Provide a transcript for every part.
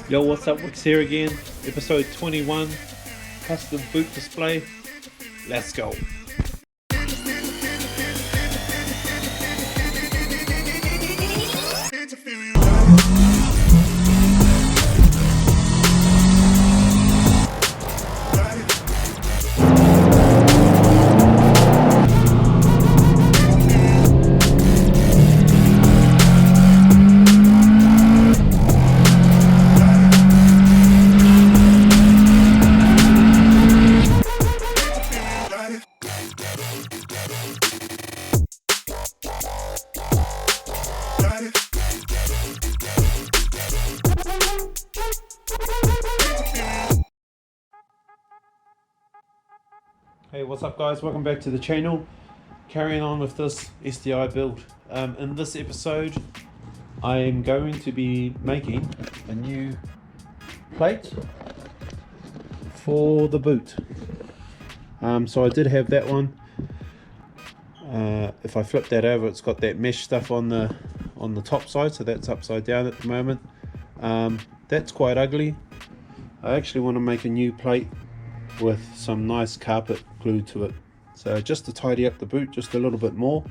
Yo, what's up? Wix here again. Episode 21, custom boot display. Let's go. Hey, what's up guys? Welcome back to the channel. Carrying on with this STI build. In this episode I am going to be making a new plate for the boot. So I did have that one. If I flip that over, it's got that mesh stuff on the top side, so that's upside down at the moment. That's quite ugly. I actually want to make a new plate with some nice carpet glued to it, so just to tidy up the boot just a little bit more.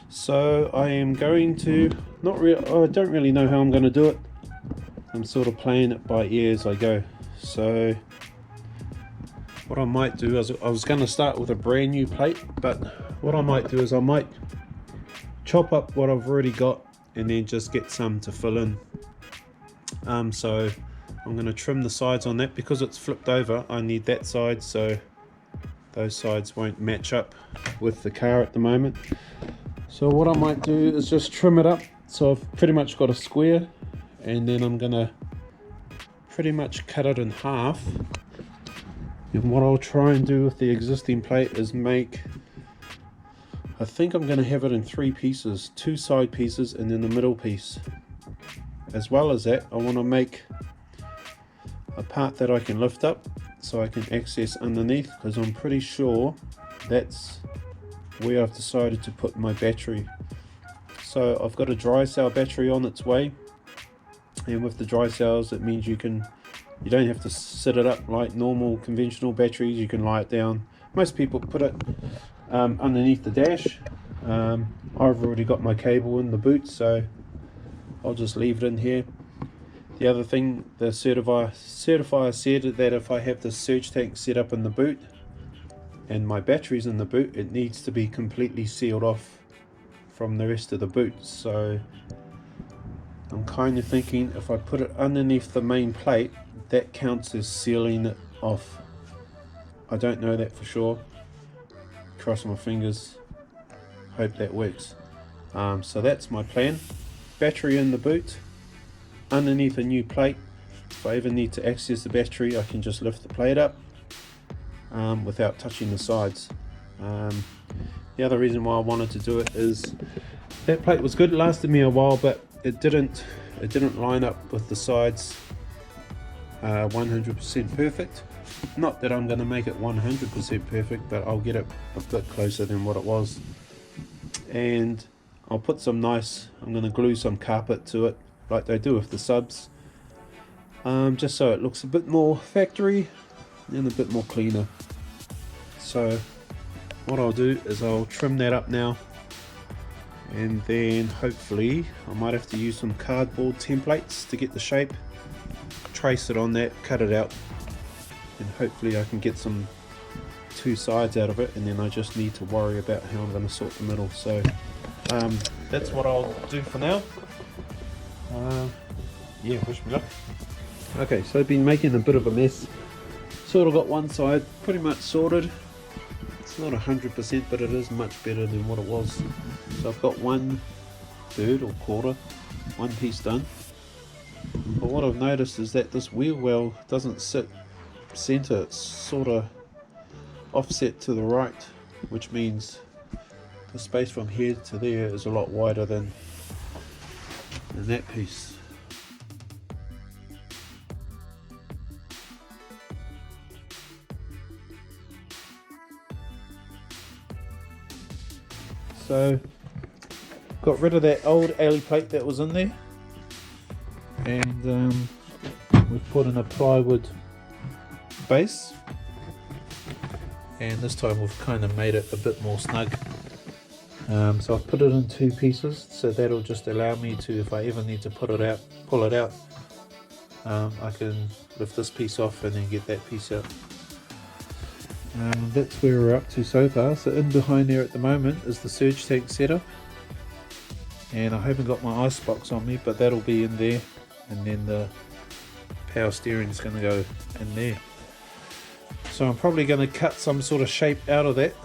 So I am going to I don't really know how I'm going to do it. I'm sort of playing it by ear as I go. So what I might do is, I was going to start with a brand new plate, but what I might do is I might chop up what I've already got and then just get some to fill in. So I'm going to trim the sides on that because it's flipped over. I need that side, so those sides won't match up with the car at the moment. So what I might do is just trim it up so I've pretty much got a square, and then I'm going to pretty much cut it in half. And what I'll try and do with the existing plate is make, I think I'm going to have it in 3 pieces, 2 side pieces and then the middle piece. As well as that, I want to make a part that I can lift up so I can access underneath, because I'm pretty sure that's where I've decided to put my battery. So I've got a dry cell battery on its way, and with the dry cells it means you don't have to sit it up like normal conventional batteries. You can lie it down. Most people put it underneath the dash. I've already got my cable in the boot, so I'll just leave it in here. The other thing, the certifier said that if I have the surge tank set up in the boot and my batteries in the boot, it needs to be completely sealed off from the rest of the boot. So I'm kind of thinking if I put it underneath the main plate, that counts as sealing it off. I don't know that for sure. Cross my fingers, hope that works. So that's my plan. Battery in the boot, underneath a new plate. If I ever need to access the battery, I can just lift the plate up without touching the sides. The other reason why I wanted to do it is that plate was good, it lasted me a while, but it didn't line up with the sides 100% perfect. Not that I'm going to make it 100% perfect, but I'll get it a bit closer than what it was. And I'll put some I'm going to glue some carpet to it like they do with the subs, just so it looks a bit more factory and a bit more cleaner. So what I'll do is I'll trim that up now, and then hopefully I might have to use some cardboard templates to get the shape, trace it on that, cut it out, and hopefully I can get some 2 sides out of it, and then I just need to worry about how I'm going to sort the middle. So that's what I'll do for now. Yeah, wish me luck. Okay, so I've been making a bit of a mess. Sort of got one side pretty much sorted. It's not 100%, but it is much better than what it was. So I've got 1/3 or quarter, one piece done. But what I've noticed is that this wheel well doesn't sit center, it's sort of offset to the right, which means the space from here to there is a lot wider than that piece. So got rid of that old alley plate that was in there. and we've put in a plywood base, and this time we've kind of made it a bit more snug. So I've put it in 2 pieces, so that'll just allow me to, if I ever need to pull it out, I can lift this piece off and then get that piece out. That's where we're up to so far. So in behind there at the moment is the surge tank setup, and I haven't got my ice box on me, but that'll be in there, and then the power steering is going to go in there. So I'm probably going to cut some sort of shape out of that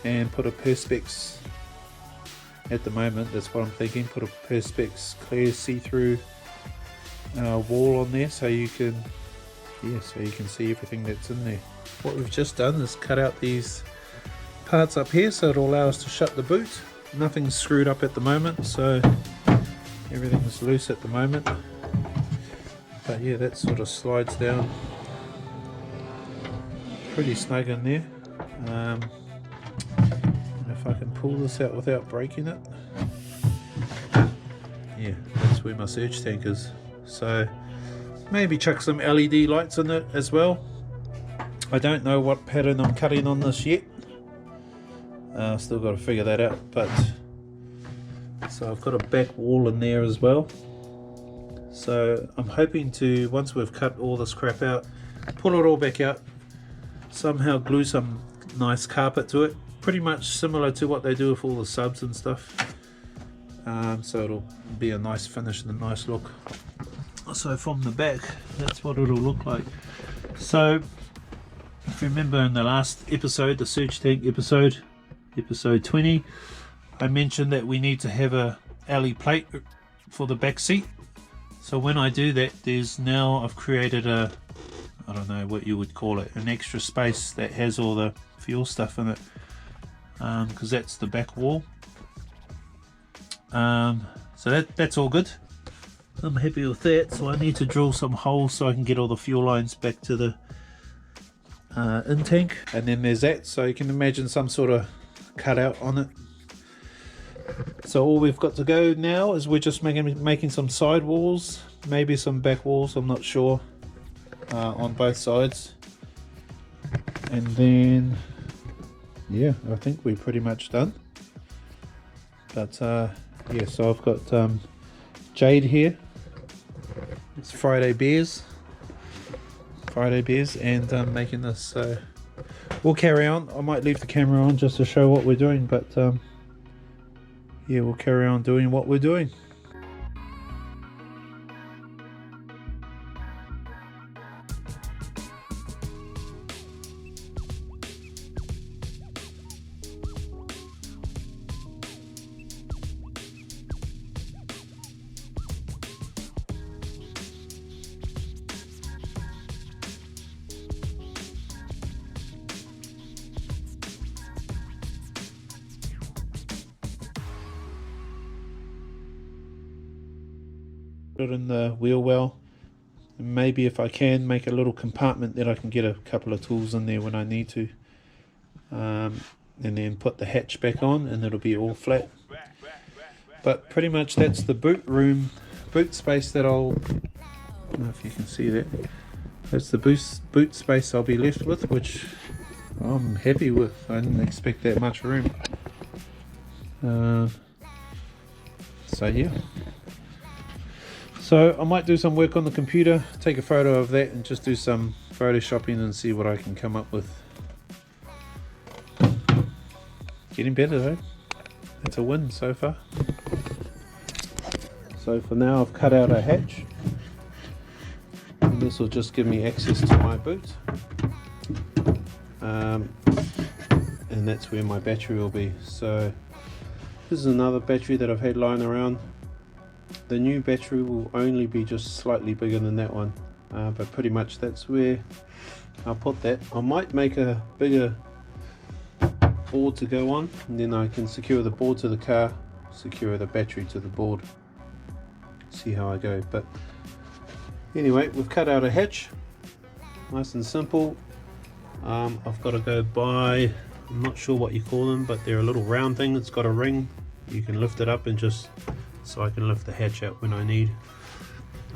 and put a perspex, at the moment that's what I'm thinking, put a perspex clear see-through wall on there, so you can see everything that's in there. What we've just done is cut out these parts up here so it'll allow us to shut the boot. Nothing's screwed up at the moment, so everything's loose at the moment. But yeah, that sort of slides down pretty snug in there. And if I can pull this out without breaking it, yeah, that's where my surge tank is. So maybe chuck some LED lights in it as well. I don't know what pattern I'm cutting on this yet. Still got to figure that out. But so I've got a back wall in there as well. So I'm hoping to, once we've cut all this crap out, pull it all back out, somehow glue some nice carpet to it, pretty much similar to what they do with all the subs and stuff. So it'll be a nice finish and a nice look. So from the back, that's what it'll look like. So if you remember in the last episode, the surge tank episode 20, I mentioned that we need to have a alley plate for the back seat. So when I do that, I've created a, I don't know what you would call it, an extra space that has all the fuel stuff in it, because that's the back wall. So that's all good. I'm happy with that. So I need to drill some holes so I can get all the fuel lines back to the in tank, and then there's that. So you can imagine some sort of cutout on it. So all we've got to go now is we're just making some side walls, maybe some back walls, I'm not sure, on both sides. And then yeah, I think we're pretty much done. But yeah, so I've got Jade here. It's Friday Beers, and I'm making this. So we'll carry on. I might leave the camera on just to show what we're doing, but yeah, we'll carry on doing what we're doing. It in the wheel well, and maybe if I can make a little compartment that I can get a couple of tools in there when I need to, and then put the hatch back on and it'll be all flat. But pretty much that's the boot space that I don't know if you can see that. That's the boot space I'll be left with, which I'm happy with. I didn't expect that much room. So yeah. So I might do some work on the computer, take a photo of that and just do some photoshopping and see what I can come up with. Getting better though. That's a win so far. So for now I've cut out a hatch. And this will just give me access to my boot. And that's where my battery will be. So this is another battery that I've had lying around. The new battery will only be just slightly bigger than that one, but pretty much that's where I'll put that. I might make a bigger board to go on, and then I can secure the board to the car, secure the battery to the board, see how I go. But anyway, we've cut out a hatch, nice and simple. I've got to go buy, I'm not sure what you call them, but they're a little round thing that's got a ring. You can lift it up and just, so I can lift the hatch out when I need.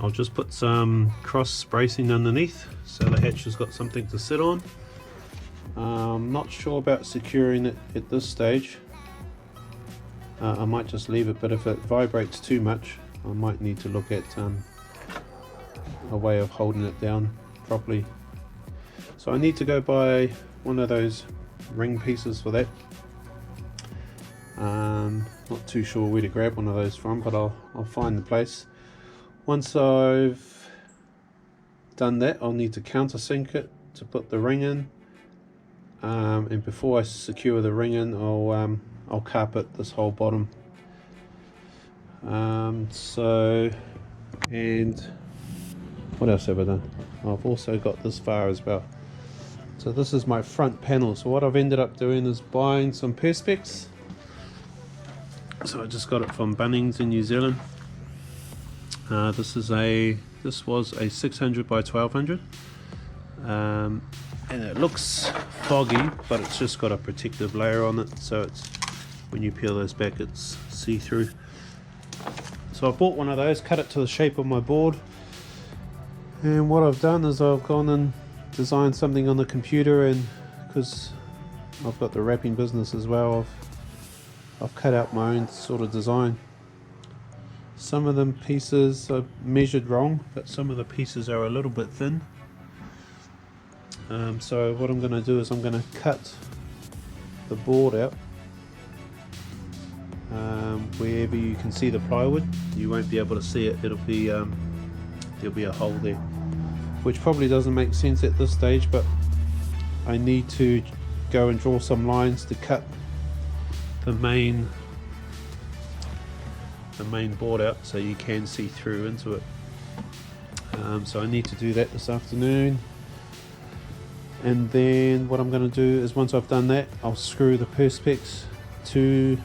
I'll just put some cross bracing underneath so the hatch has got something to sit on. I'm not sure about securing it at this stage. I might just leave it, but if it vibrates too much I might need to look at a way of holding it down properly. So I need to go buy one of those ring pieces for that. Not too sure where to grab one of those from, but I'll find the place. Once I've done that, I'll need to countersink it to put the ring in, and before I secure the ring in, I'll carpet this whole bottom. And what else have I done? I've also got this far as well. So this is my front panel. So what I've ended up doing is buying some perspex. So I just got it from Bunnings in New Zealand. This was a 600 by 1200, and it looks foggy, but it's just got a protective layer on it, so it's, when you peel those back, it's see-through. So I bought one of those, cut it to the shape of my board, and what I've done is I've gone and designed something on the computer, and because I've got the wrapping business as well, I've cut out my own sort of design. Some of them pieces are measured wrong, but some of the pieces are a little bit thin. So what I'm going to do is I'm going to cut the board out. Wherever you can see the plywood, you won't be able to see it. It'll be there'll be a hole there, which probably doesn't make sense at this stage, but I need to go and draw some lines to cut the main board out so you can see through into it. So I need to do that this afternoon, and then what I'm going to do is, once I've done that, I'll screw the perspex to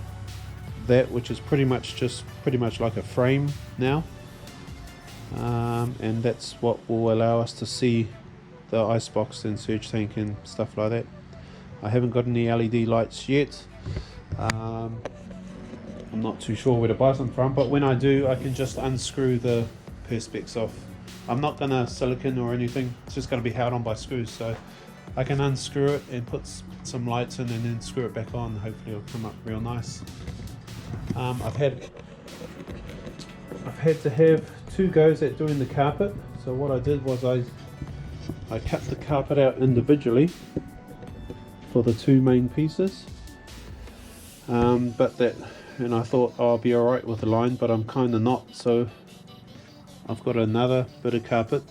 that, which is pretty much like a frame now, and that's what will allow us to see the icebox and surge tank and stuff like that. I haven't got any LED lights yet. I'm not too sure where to buy some from, but when I do, I can just unscrew the perspex off. I'm not going to silicone or anything, it's just going to be held on by screws, so I can unscrew it and put some lights in and then screw it back on. Hopefully it'll come up real nice. I've had to have 2 goes at doing the carpet, so what I did was I cut the carpet out individually for the 2 main pieces, and I thought, oh, I'll be alright with the line, but I'm kind of not, so I've got another bit of carpet,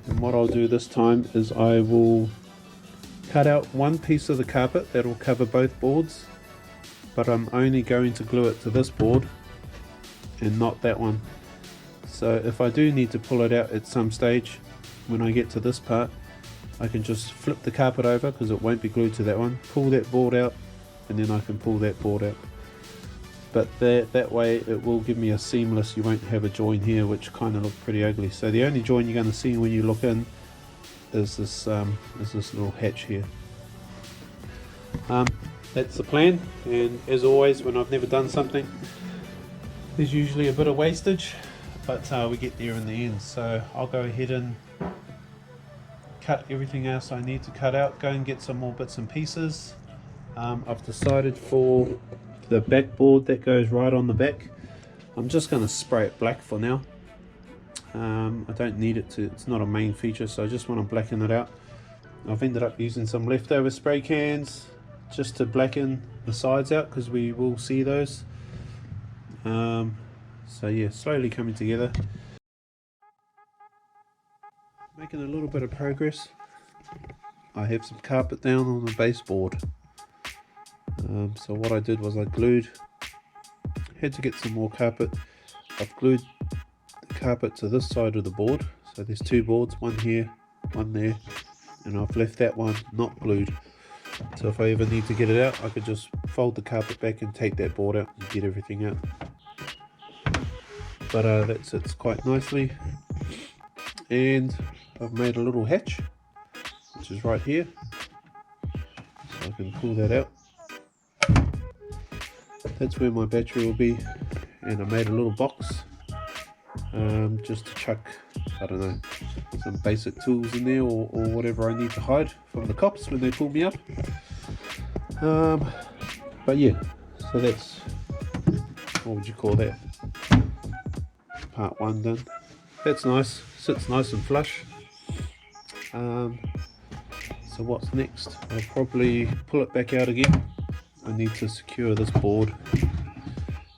and what I'll do this time is I will cut out one piece of the carpet that will cover both boards, but I'm only going to glue it to this board and not that one. So if I do need to pull it out at some stage, when I get to this part, I can just flip the carpet over because it won't be glued to that one, pull that board out, and then I can pull that board out. But that way it will give me a seamless, you won't have a join here which kind of look pretty ugly. So the only join you're going to see when you look in is this little hatch here. That's the plan, and as always, when I've never done something, there's usually a bit of wastage, but we get there in the end. So I'll go ahead and cut everything else I need to cut out, go and get some more bits and pieces. I've decided for the backboard that goes right on the back, I'm just going to spray it black for now. I don't need it to, it's not a main feature, so I just want to blacken it out. I've ended up using some leftover spray cans just to blacken the sides out because we will see those. So yeah, slowly coming together, making a little bit of progress. I have some carpet down on the baseboard. So what I did was I had to get some more carpet. I've glued the carpet to this side of the board, so there's 2 boards, one here, one there, and I've left that one not glued, so if I ever need to get it out, I could just fold the carpet back and take that board out and get everything out. But that sits quite nicely, and I've made a little hatch which is right here, so I can pull that out. That's where my battery will be, and I made a little box just to chuck, I don't know, some basic tools in there, or whatever I need to hide from the cops when they pull me up. But yeah, so that's, what would you call that, part 1 done. That's nice, sits nice and flush. So what's next? I'll probably pull it back out again. I need to secure this board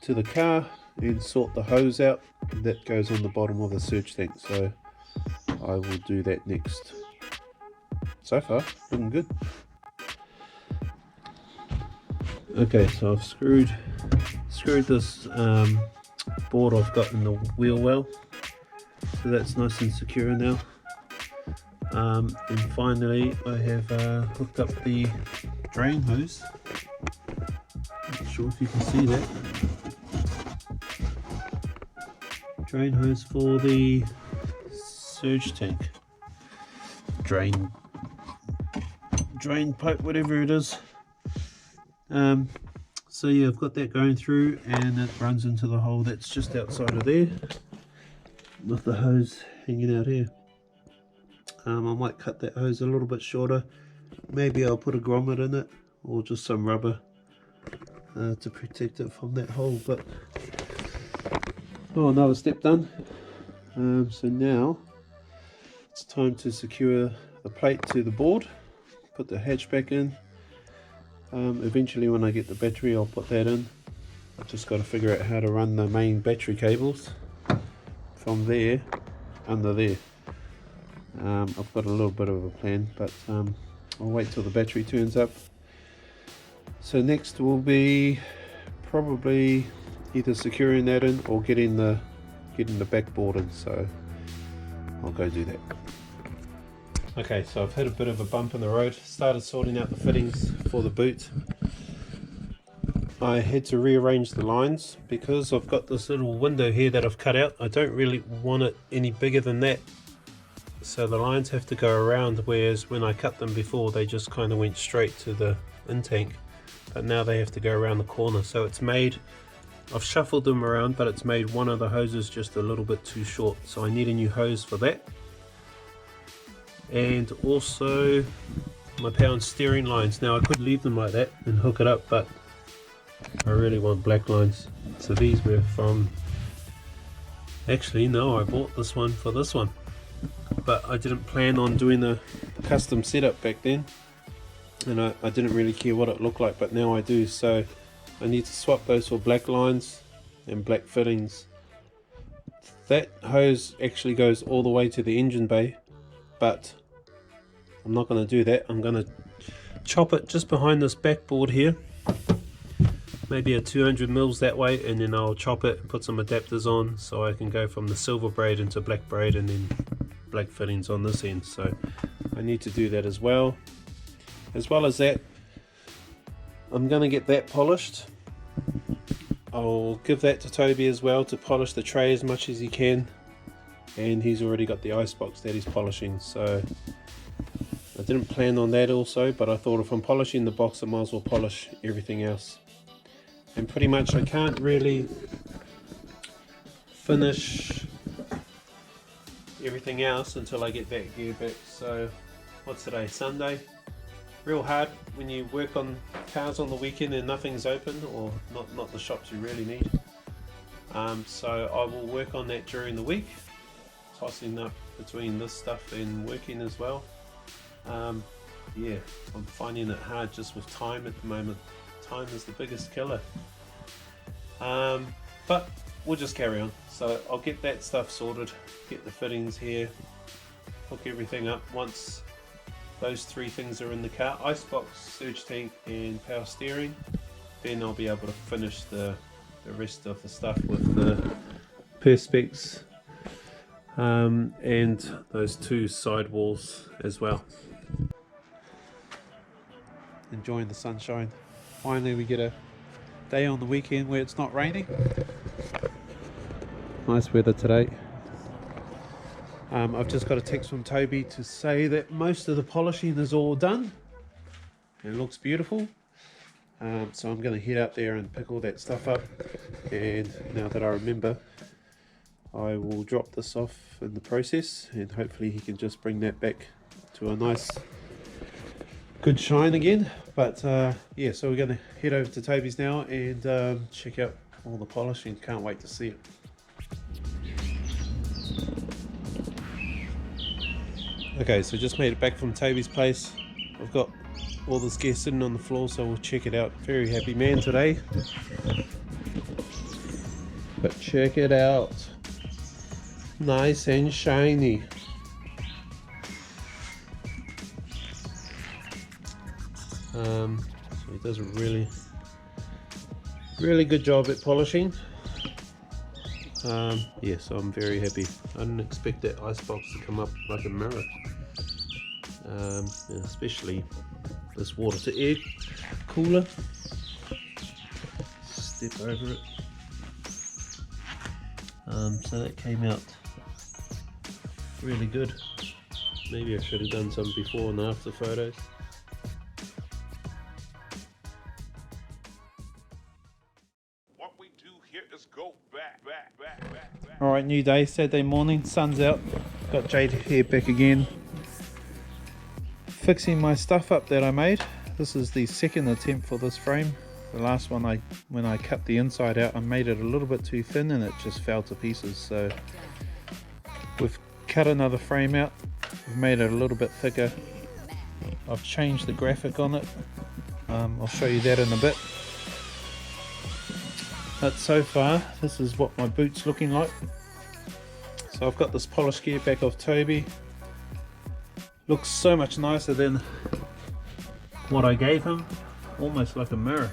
to the car and sort the hose out that goes on the bottom of the surge tank, so I will do that next. So far, looking good. Okay, so I've screwed this board I've got in the wheel well, so that's nice and secure now. And finally I have hooked up the drain hose. Not sure if you can see that. Drain hose for the surge tank. Drain pipe, whatever it is. So yeah, I've got that going through, and it runs into the hole that's just outside of there, with the hose hanging out here. I might cut that hose a little bit shorter. Maybe I'll put a grommet in it, or just some rubber to protect it from that hole. But oh, another step done. So now it's time to secure the plate to the board, put the hatch back in. Eventually when I get the battery I'll put that in. I've just got to figure out how to run the main battery cables from there under there. I've got a little bit of a plan, but I'll wait till the battery turns up. So next will be probably either securing that in or getting the backboard in, so I'll go do that. Okay, so I've hit a bit of a bump in the road, started sorting out the fittings for the boot. I had to rearrange the lines because I've got this little window here that I've cut out. I don't really want it any bigger than that, so the lines have to go around, whereas when I cut them before they just kind of went straight to the in-tank, but now they have to go around the corner. So it's made, I've shuffled them around, but it's made one of the hoses just a little bit too short, so I need a new hose for that. And also my power and steering lines. Now I could leave them like that and hook it up, but I really want black lines. So these were from, actually no, I bought this one for this one, but I didn't plan on doing a custom setup back then, and I didn't really care what it looked like, but now I do. So I need to swap those for black lines and black fittings. That hose actually goes all the way to the engine bay, but I'm not going to do that. I'm going to chop it just behind this backboard here, maybe a 200 mils that way, and then I'll chop it and put some adapters on so I can go from the silver braid into black braid and then black fittings on this end. So I need to do that as well. As well as that, I'm going to get that polished. I'll give that to Toby as well to polish the tray as much as he can, and he's already got the icebox that he's polishing, so I didn't plan on that also, but I thought if I'm polishing the box I might as well polish everything else. And pretty much I can't really finish everything else until I get that gear back. So what's today, Sunday? Real hard when you work on cars on the weekend and nothing's open, or not the shops you really need. So I will work on that during the week, tossing up between this stuff and working as well. Yeah, I'm finding it hard just with time at the moment. Time is the biggest killer. But we'll just carry on. So I'll get that stuff sorted, get the fittings here, hook everything up. Once those three things are in the car, icebox, surge tank and power steering, then I'll be able to finish the rest of the stuff with the perspex and those two side walls as well. Enjoying the sunshine. Finally we get a day on the weekend where it's not raining. Nice weather today. I've just got a text from Toby to say that most of the polishing is all done. It looks beautiful. So I'm going to head out there and pick all that stuff up, and now that I remember, I will drop this off in the process, and hopefully he can just bring that back to a nice good shine again. But yeah, so we're going to head over to Toby's now and check out all the polishing. Can't wait to see it. Okay, so just made it back from Toby's place. I've got all this gear sitting on the floor, so we'll check it out. Very happy man today. But check it out. Nice and shiny. So he does a really good job at polishing. Yeah, so I'm very happy. I didn't expect that icebox to come up like a mirror. And especially this water to air cooler. Step over it. So that came out really good. Maybe I should have done some before and after photos. What we do here is go back. Alright, new day, Saturday morning, sun's out. Got Jade here back again. Fixing my stuff up that I made. This is the second attempt for this frame. The last one, when I cut the inside out, I made it a little bit too thin and it just fell to pieces. So we've cut another frame out. We've made it a little bit thicker. I've changed the graphic on it. I'll show you that in a bit. But so far, this is what my boot's looking like. So I've got this polished gear back off Toby. Looks so much nicer than what I gave him. Almost like a mirror.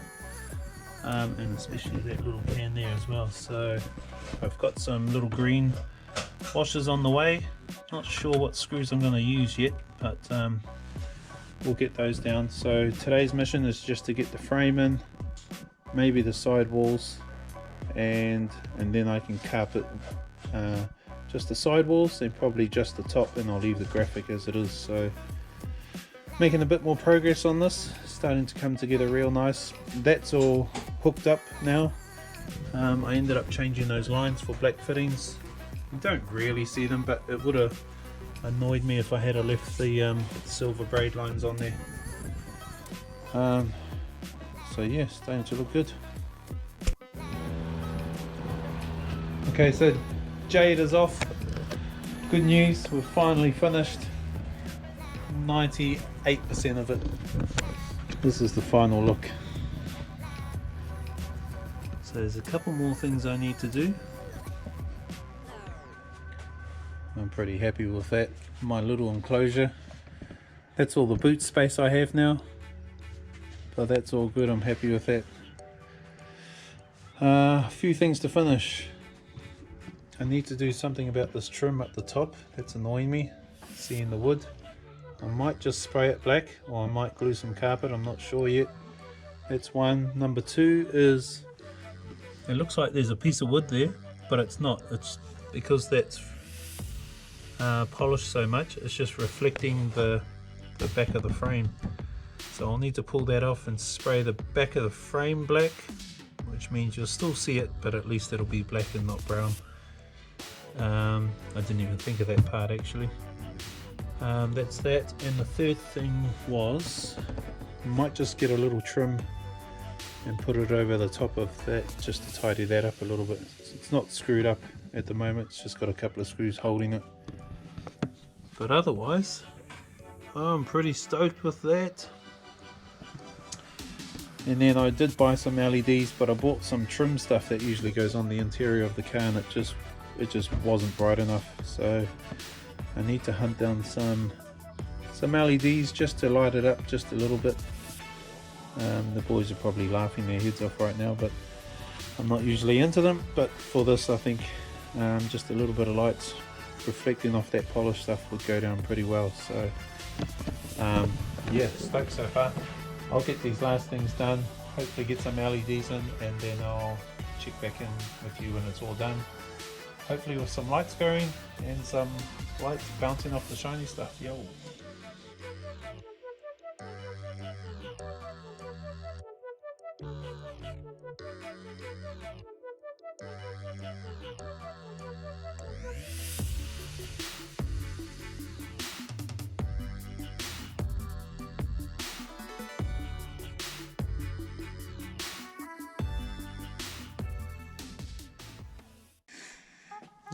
And especially that little pan there as well. So I've got some little green washers on the way. Not sure what screws I'm going to use yet, but we'll get those down. So today's mission is just to get the frame in, maybe the side walls, and then I can carpet just the side walls and probably just the top, and I'll leave the graphic as it is. So making a bit more progress on this, starting to come together real nice. That's all hooked up now. I ended up changing those lines for black fittings. You don't really see them, but it would have annoyed me if I had left the silver braid lines on there. So yeah, starting to look good. Okay, so Jade is off. Good news, we've finally finished 98% of it. This is the final look. So there's a couple more things I need to do. I'm pretty happy with that. My little enclosure. That's all the boot space I have now. But that's all good, I'm happy with that. A few things to finish. I need to do something about this trim at the top. That's annoying me, seeing the wood. I might just spray it black, or I might glue some carpet, I'm not sure yet. That's one. Number two is, it looks like there's a piece of wood there, but it's not. It's because that's polished so much, it's just reflecting the back of the frame. So I'll need to pull that off and spray the back of the frame black, which means you'll still see it, but at least it'll be black and not brown. I didn't even think of that part actually. That's that. And the third thing was, I might just get a little trim and put it over the top of that just to tidy that up a little bit. It's not screwed up at the moment, it's just got a couple of screws holding it. But otherwise, I'm pretty stoked with that. And then I did buy some LEDs, but I bought some trim stuff that usually goes on the interior of the car, and it just wasn't bright enough. So I need to hunt down some LEDs just to light it up just a little bit. The boys are probably laughing their heads off right now, but I'm not usually into them. But for this, I think just a little bit of lights reflecting off that polished stuff would go down pretty well. So yeah, stoked so far. I'll get these last things done, hopefully get some LEDs in, and then I'll check back in with you when it's all done. Hopefully with some lights going and some lights bouncing off the shiny stuff. Yo.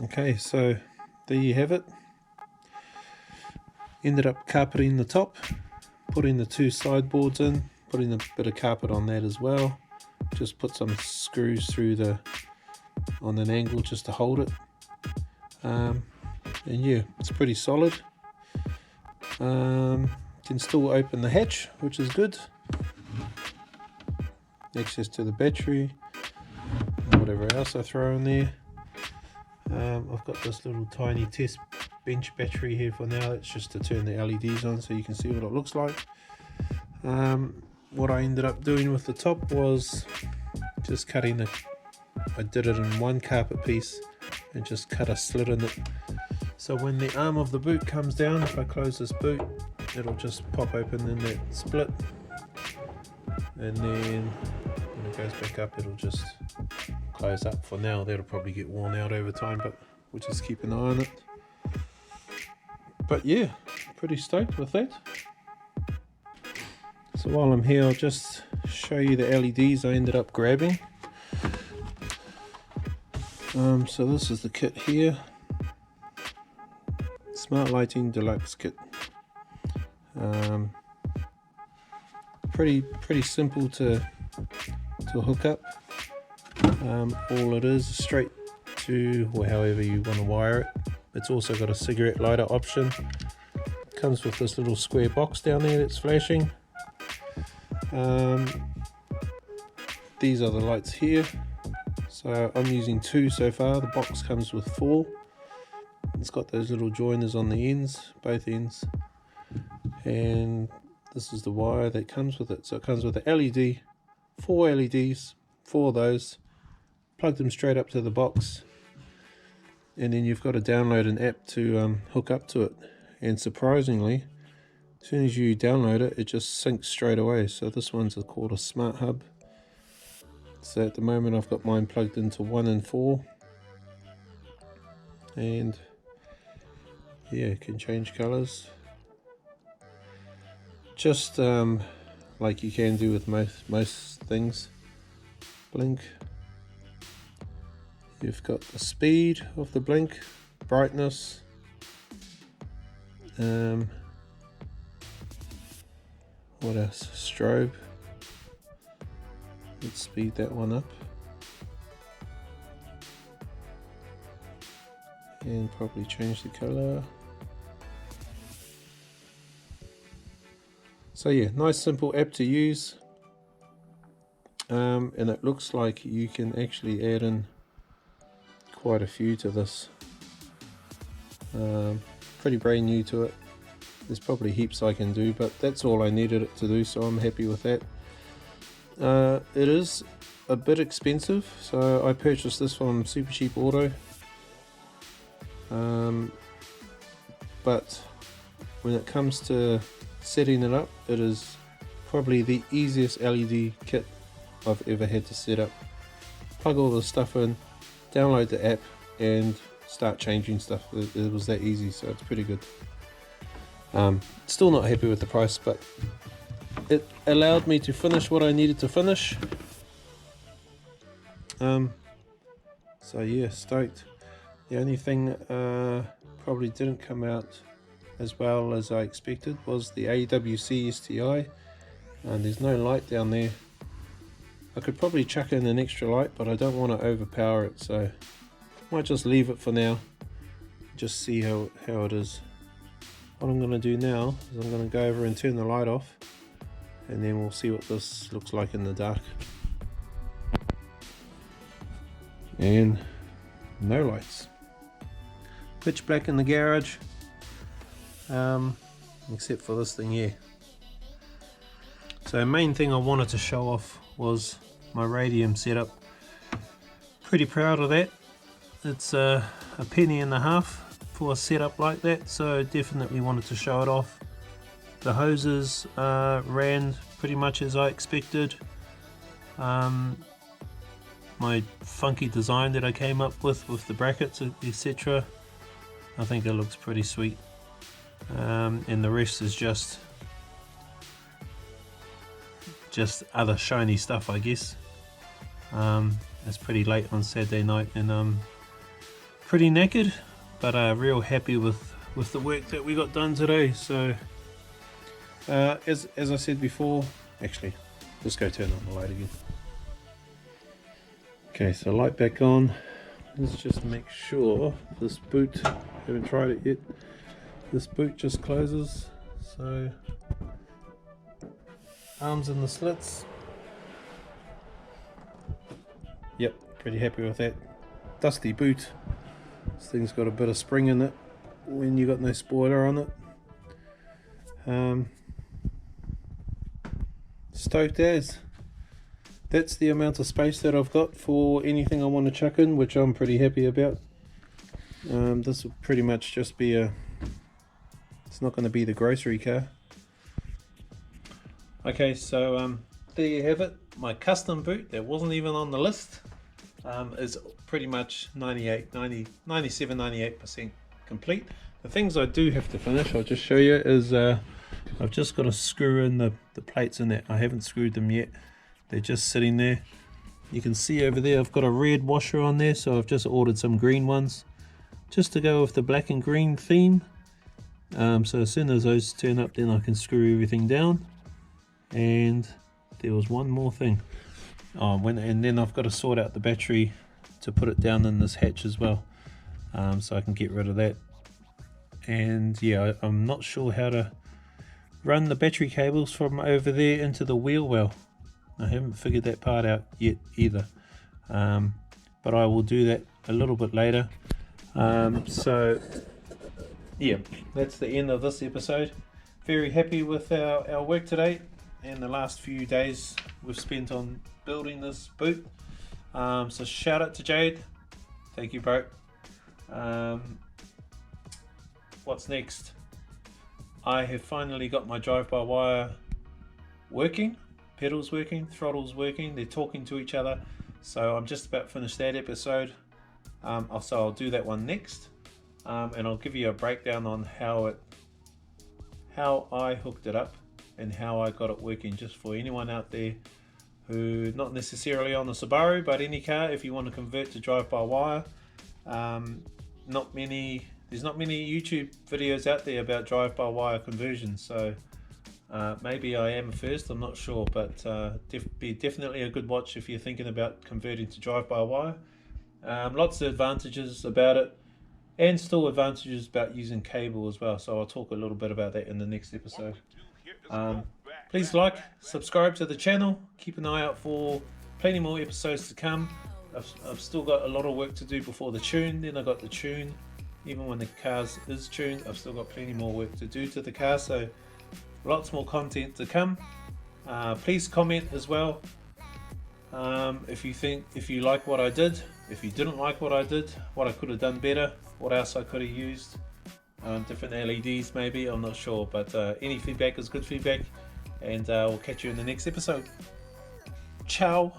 Okay, so there you have it. Ended up carpeting the top, putting the two sideboards in, putting a bit of carpet on that as well. Just put some screws through on an angle just to hold it. And yeah, it's pretty solid. Can still open the hatch, which is good. Access to the battery, and whatever else I throw in there. I've got this little tiny test bench battery here for now. It's just to turn the LEDs on so you can see what it looks like. What I ended up doing with the top was just cutting I did it in one carpet piece and just cut a slit in it. So when the arm of the boot comes down, if I close this boot, it'll just pop open in that split. And then when it goes back up, it'll just close up. For now, that'll probably get worn out over time, but we'll just keep an eye on it. But yeah, pretty stoked with that. So while I'm here, I'll just show you the LEDs I ended up grabbing. So this is the kit here, Smart Lighting Deluxe kit. Pretty simple to hook up. All it is straight to, or however you want to wire it. It's also got a cigarette lighter option. Comes with this little square box down there that's flashing. These are the lights here. So I'm using 2 so far. The box comes with 4. It's got those little joiners on the ends, both ends. And this is the wire that comes with it. So it comes with an LED, 4 LEDs, 4 of those. Plug them straight up to the box. And then you've got to download an app to hook up to it. And surprisingly, as soon as you download it, it just syncs straight away. So this one's called a Smart Hub. So at the moment I've got mine plugged into 1 and 4. And yeah, it can change colors. Just like you can do with most things. Blink. You've got the speed of the blink, brightness. What else? Strobe. Let's speed that one up. And probably change the color. So yeah, nice simple app to use. And it looks like you can actually add in quite a few to this. Pretty brand new to it. There's probably heaps I can do, but that's all I needed it to do, so I'm happy with that. It is a bit expensive, so I purchased this from Super Cheap Auto. But when it comes to setting it up, it is probably the easiest LED kit I've ever had to set up. Plug all the stuff in, download the app, and start changing stuff. It was that easy, so it's pretty good. Still not happy with the price, but it allowed me to finish what I needed to finish. So yeah, stoked. The only thing probably didn't come out as well as I expected was the WRX STI, and there's no light down there. I could probably chuck in an extra light, but I don't want to overpower it, so I might just leave it for now, just see how it is. What I'm going to do now is I'm going to go over and turn the light off, and then we'll see what this looks like in the dark. And no lights. Pitch black in the garage, except for this thing here. So main thing I wanted to show off was my Radium setup. Pretty proud of that. It's a $1.50 for a setup like that, so definitely wanted to show it off. The hoses ran pretty much as I expected. My my funky design that I came up with the brackets, etc. I think it looks pretty sweet. And the rest is just other shiny stuff, I guess. It's pretty late on Saturday night and I'm pretty knackered, but real happy with the work that we got done today. So as I said before, actually let's go turn on the light again. Okay, so light back on. Let's just make sure this boot, haven't tried it yet, this boot just closes. So arms in the slits. Yep, pretty happy with that. Dusty boot. This thing's got a bit of spring in it when you got no spoiler on it. Stoked as. That's the amount of space that I've got for anything I want to chuck in, which I'm pretty happy about. This will pretty much just be it's not going to be the grocery car. Okay, so there you have it. My custom boot that wasn't even on the list is pretty much 97-98% complete. The things I do have to finish, I'll just show you, is I've just got to screw in the plates in there. I haven't screwed them yet. They're just sitting there. You can see over there I've got a red washer on there, so I've just ordered some green ones just to go with the black and green theme. So as soon as those turn up, then I can screw everything down. And there was one more thing. And then I've got to sort out the battery to put it down in this hatch as well, so I can get rid of that. And yeah, I'm not sure how to run the battery cables from over there into the wheel well. I haven't figured that part out yet either, but I will do that a little bit later. So yeah, that's the end of this episode. Very happy with our work today and the last few days we've spent on building this boot. So shout out to Jade, thank you bro. What's next? I have finally got my drive-by-wire working, pedals working, throttles working, they're talking to each other. So I'm just about finished that episode. So I'll do that one next, and I'll give you a breakdown on how I hooked it up and how I got it working, just for anyone out there who, not necessarily on the Subaru, but any car, if you want to convert to drive-by-wire. There's not many YouTube videos out there about drive-by-wire conversion, so maybe I am first, I'm not sure, but be definitely a good watch if you're thinking about converting to drive-by-wire. Lots of advantages about it, and still advantages about using cable as well, so I'll talk a little bit about that in the next episode. Please like, subscribe to the channel, keep an eye out for plenty more episodes to come. I've still got a lot of work to do before the tune, then I got the tune. Even when the car is tuned, I've still got plenty more work to do to the car, so lots more content to come. Please comment as well if you like what I did, if you didn't like what I did, what I could have done better, what else I could have used, different LEDs maybe, I'm not sure, but any feedback is good feedback, and we'll catch you in the next episode. Ciao.